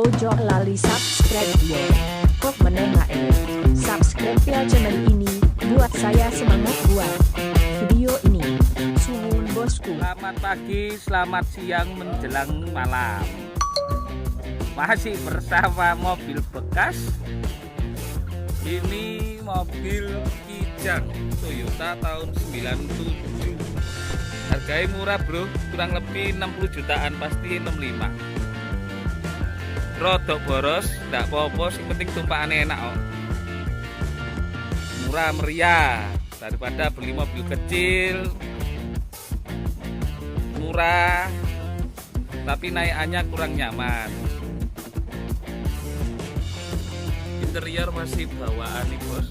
Ojo lali subscribe ya. Kok menengah subscribe ya channel ini, buat saya semangat buat video ini. Suwun bosku. Selamat pagi, selamat siang menjelang malam. Masih bersama mobil bekas. Ini mobil Kijang Toyota tahun 97. Harganya murah bro, kurang lebih 60 jutaan, pasti 65. Rodok boros, ndak apa-apa, yang penting tumpakannya enak kok. Murah meriah daripada beli mobil kecil. Murah tapi naikannya kurang nyaman. Interior masih bawaan nih bos.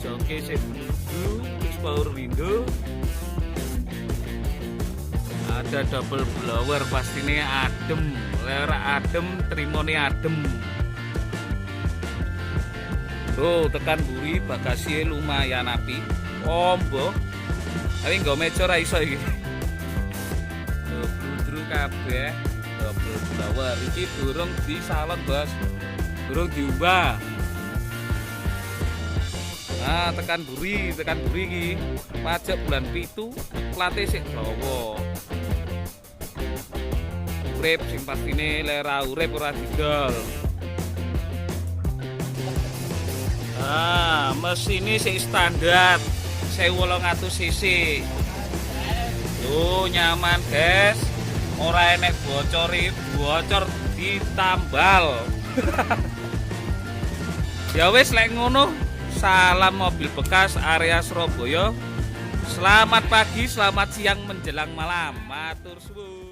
Joki sih blue, terus power window. Ada double blower, pastinya adem, lera adem, trimone adem. Tuh tekan buri, bagasi lumayan api. Ombo, tapi nggak meco ra iso iki. Tuh bludru kabeh, double blower. Iki durung di salon bos, durung diubah. Nah tekan buri iki. Pajak bulan pitu, plate sik dawa. Urip sing pastine lera urip ora didol. Ah, mesin ini sing standar 1800 cc. Tuh nyaman guys, ora enek bocor ditambal. Ya wis lek ngono, salam mobil bekas area Surabaya. Selamat pagi, selamat siang menjelang malam. Matur suwun.